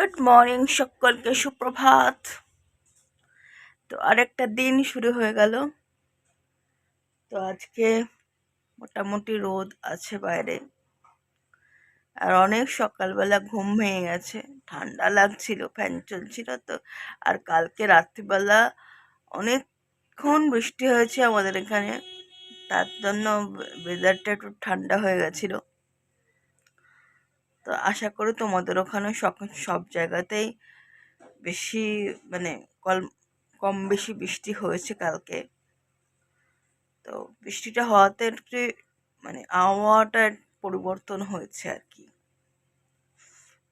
Good morning সকলকে, সুপ্রভাত। তো আরেকটা দিন শুরু হয়ে গেল। তো আজকে মোটামুটি রোদ আছে বাইরে, আর অনেক সকালবেলা ঘুম ভেঙে গেছে, ঠান্ডা লাগছিল, ফ্যান চলছিল তো। আর কালকে রাত্রিবেলা অনেকক্ষণ বৃষ্টি হয়েছে আমাদের এখানে, তার জন্য ওয়েদারটা একটু ঠান্ডা হয়ে গেছিল। তো আশা করি তোমাদের ওখানে সব জায়গাতেই বেশি মানে কম বেশি বৃষ্টি হয়েছে কালকে। তো বৃষ্টিটা হওয়াতে একটু আবহাওয়াটা পরিবর্তন হয়েছে আর কি।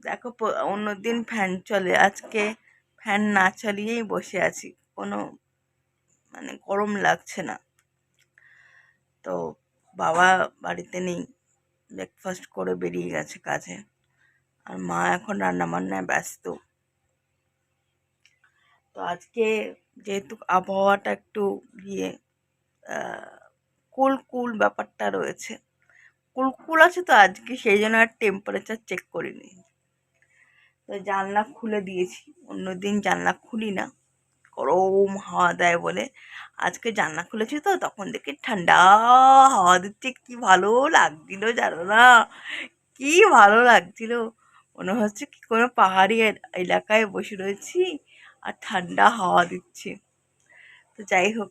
দেখো, অন্যদিন ফ্যান চলে, আজকে ফ্যান না চালিয়েই বসে আছি, কোনো গরম লাগছে না। তো বাবা বাড়িতে নেই, ব্রেকফাস্ট করে বেরিয়ে গেছে কাজে, আর মা এখন রান্না বান্নায় ব্যস্ত। তো আজকে যেহেতু আবহাওয়াটা একটু ইয়ে কুল কুল ব্যাপারটা রয়েছে, কুলকুল আছে তো আজকে, সেই জন্য আর টেম্পারেচার চেক করিনি। তো জানলা খুলে দিয়েছি, অন্যদিন জানলা খুলি না, গরম হাওয়া দেয় বলে। আজকে জানলা খুলেছি তো, তখন দেখি ঠান্ডা হাওয়া দিচ্ছে, কি ভালো লাগছিল জানো না, কি ভালো লাগছিল। মনে হচ্ছে কি কোনো পাহাড়ি এলাকায় বসে রয়েছি আর ঠান্ডা হাওয়া দিচ্ছে। তো যাই হোক,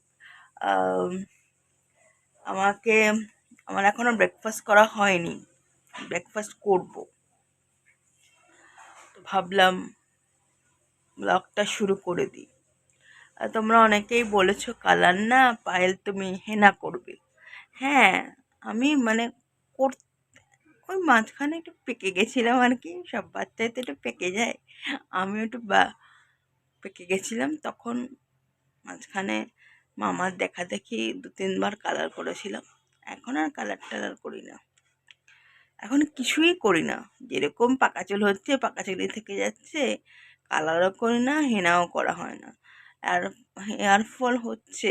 আমার এখনো ব্রেকফাস্ট করা হয়নি, ব্রেকফাস্ট করব। তো ভাবলাম ব্লগটা শুরু করে দিই। আর তোমরা অনেকেই বলেছো, কালার না পায়েল তুমি হেনা করবে। হ্যাঁ, আমি ওই মাঝখানে একটু পেকে গেছিলাম আর কি, সব বাচ্চাই তো একটু পেকে যায়, আমিও একটু পেকে গেছিলাম তখন। মাঝখানে মামার দেখা দেখি 2-3 বার কালার করেছিলাম, এখন আর কালার টালার করি না, এখন কিছুই করি না। যেরকম পাকা চুল হচ্ছে, পাকা চুলই থেকে যাচ্ছে, কালারও করি না, হেনাও করা হয় না। আর হেয়ার ফল হচ্ছে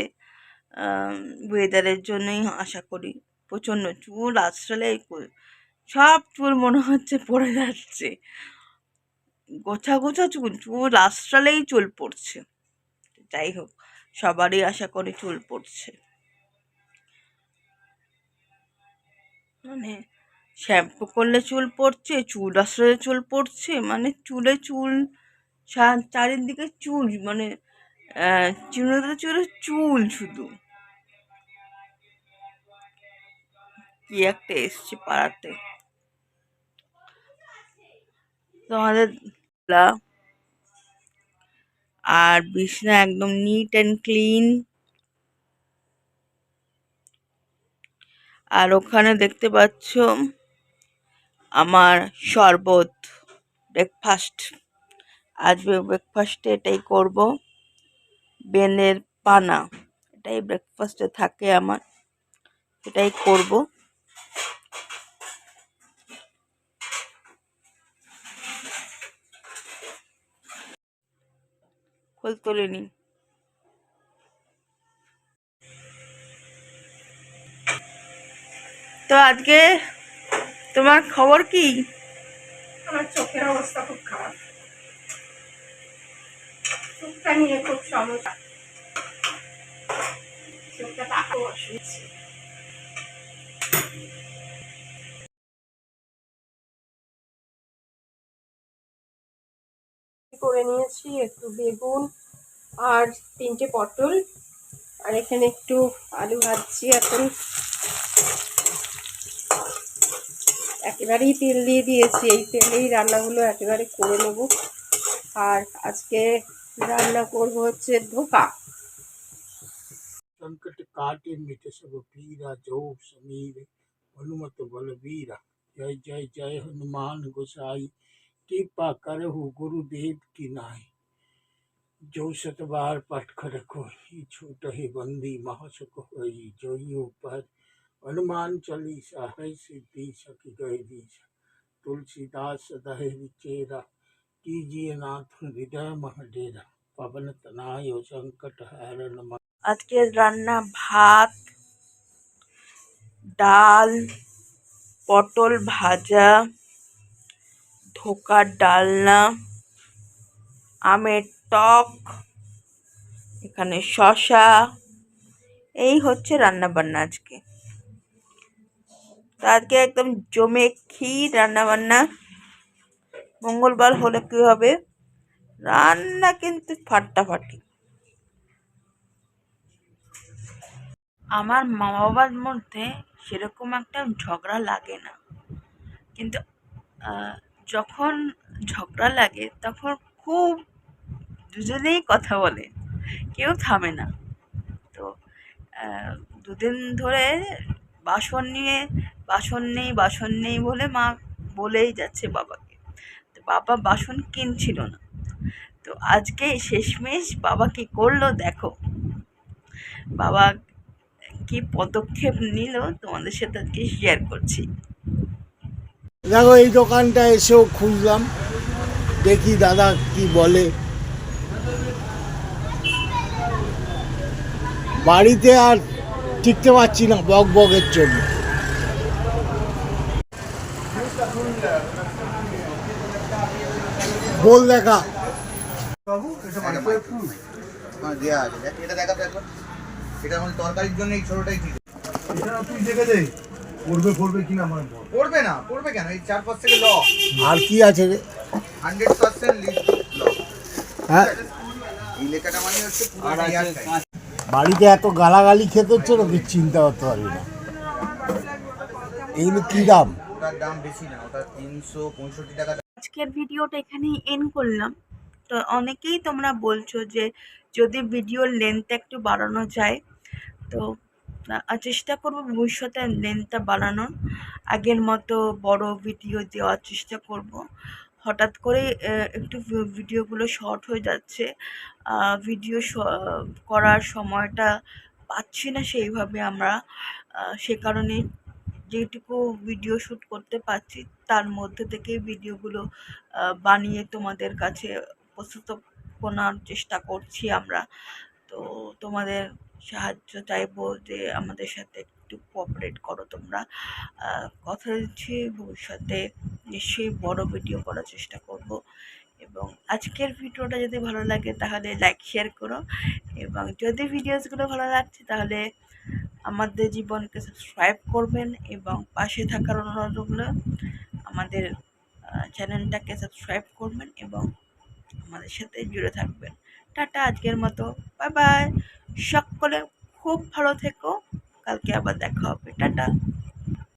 ওয়েদারের জন্যই আশা করি। প্রচণ্ড চুল আঁচড়ালে সব চুল মনে হচ্ছে পড়ে যাচ্ছে, গোছা গোছা চুল, চুল আঁচড়ালেই চুল পড়ছে। যাই হোক, সবারই আশা করি চুল পড়ছে, শ্যাম্পু করলে চুল পড়ছে, চুল আশ্রয়ে চুল পড়ছে, চুলে চুল, চারিদিকে চুল, চুলে চুলে চুল শুধু। কি একটা এসছে পাড়াতে তোমাদের, আর বিছনা একদম নিট অ্যান্ড ক্লিন। আর ওখানে দেখতে পাচ্ছ আমার শরবত, ব্রেকফাস্ট। আজ ব্রেকফাস্টে এটাই করব, বেলের পানা, এটাই ব্রেকফাস্টে থাকে আমার, এটাই করব। খোল তোলেনি। তো আজকে তোমার খবর কি? আমার চোখের অবস্থা খুব খারাপ, চোখটা নিয়ে খুব সমস্যা, চোখটা টাকাও অসুবিধা। করে নিয়েছি একটু বেগুন আর 3টে পটল, আর এখানে একটু আলু ভাজছি। এখন একেবারেই তেল দিয়ে দিয়েছি, এই তেলেই রান্নাগুলো একেবারে করে নেব। আর আজকে রান্না করব হচ্ছে ধোকা। संकट काटे मिटे सब पीरा, जो समीर हनुमत बलवीरा। जय जय जय हनुमान गोसाई, कृपा करहु गुरुदेव की नाई। जो सतबार पठ कर कोई, छूटहि बंदी महासुख होई। जो ही ऊपर हनुमान चालीसा, है सिद्धि सखी गए दीसा। तुलसीदास सदाहि विचेरा, कीजिए नाथ हृदय मह डेरा। पवन तनाय संकट हरण। আজকে রান্না ভাত, ডাল, পটল ভাজা, ধোকার ডালনা, আমের টক, এখানে শসা, এই হচ্ছে রান্না বান্না আজকে। তো আজকে একদম জমে ক্ষীর রান্না বান্না। মঙ্গলবার হলে কি হবে, রান্না কিন্তু ফাটাফাটি। আমার মা বাবার মধ্যে সেরকম একটা ঝগড়া লাগে না, কিন্তু যখন ঝগড়া লাগে তখন খুব দুজনেই কথা বলে, কেউ থামে না। তো দুদিন ধরে বাসন নেই বলে মা বলেই যাচ্ছে বাবাকে। তো বাবা বাসন কিনছিল না। তো আজকে শেষমেশ বাবা কি করলো দেখো, বাবা কি পদক্ষেপ নিল তোমাদের সাথে আজকে শেয়ার করছি। দেখো এই দোকানটা এসেও খুঁজলাম, দেখি দাদা কি বলে। বাড়িতে আর টিকতে পারছি না বক বকের জন্য। বল দেখা বাবু এটা দেয়া আছে, দেখ এটা দেখাতো একবার। এটা আমাদের তরকারির জন্য এই ছোটটাই ঠিক এটা তুই দেখে দে পড়বে পড়বে কিনা আমার বল। পড়বে না, পড়বে কেন? এই 4-5 থেকে ল আর কি আছে রে? 100% লিস্ট ল। হ্যাঁ, এই লেখাটা মানে হচ্ছে পুরো ইয়ার টাইম। বাড়িতে এত গালাগালি খেতে হচ্ছে না, কিছু চিন্তা করতে পারবি না। এগুলো কি দাম? ওটার দাম বেশি না, ওটা 365 টাকা। আজকের ভিডিওটা এখানেই এন্ড করলাম। তো অনেকেই তোমরা বলছো যে যদি ভিডিওর লেন্থ একটু বাড়ানো যায়, তো চেষ্টা করব ভবিষ্যতে লেন্থটা বাড়ানোর, আগের মতো বড় ভিডিও দেওয়ার চেষ্টা করব। হঠাৎ করে একটু ভিডিওগুলো শর্ট হয়ে যাচ্ছে, ভিডিও করার সময়টা পাচ্ছি না সেইভাবে আমরা, সে কারণে যেটুকু ভিডিও শ্যুট করতে পারছি তার মধ্যে থেকে ভিডিওগুলো বানিয়ে তোমাদের কাছে উপস্থাপনার চেষ্টা করছি আমরা। তো তোমাদের সাহায্য চাইবো যে আমাদের সাথে একটু কোঅপারেট করো তোমরা। কথা দিচ্ছি ভবিষ্যতে নিশ্চয়ই বড় ভিডিও করার চেষ্টা করব। এবং আজকের ভিডিওটা যদি ভালো লাগে তাহলে লাইক শেয়ার করো, এবং যদি ভিডিওসগুলো ভালো লাগছে তাহলে আমাদের জীবনকে সাবস্ক্রাইব করবেন, এবং পাশে থাকার অনুরোধ রইল আমাদের চ্যানেলটাকে সাবস্ক্রাইব করবেন এবং আমাদের সাথে জুড়ে থাকবেন। টাটা, আজকের মতো বাই বাই। সকলে খুব ভালো থেকো, কালকে আবার দেখা হবে। টাটা।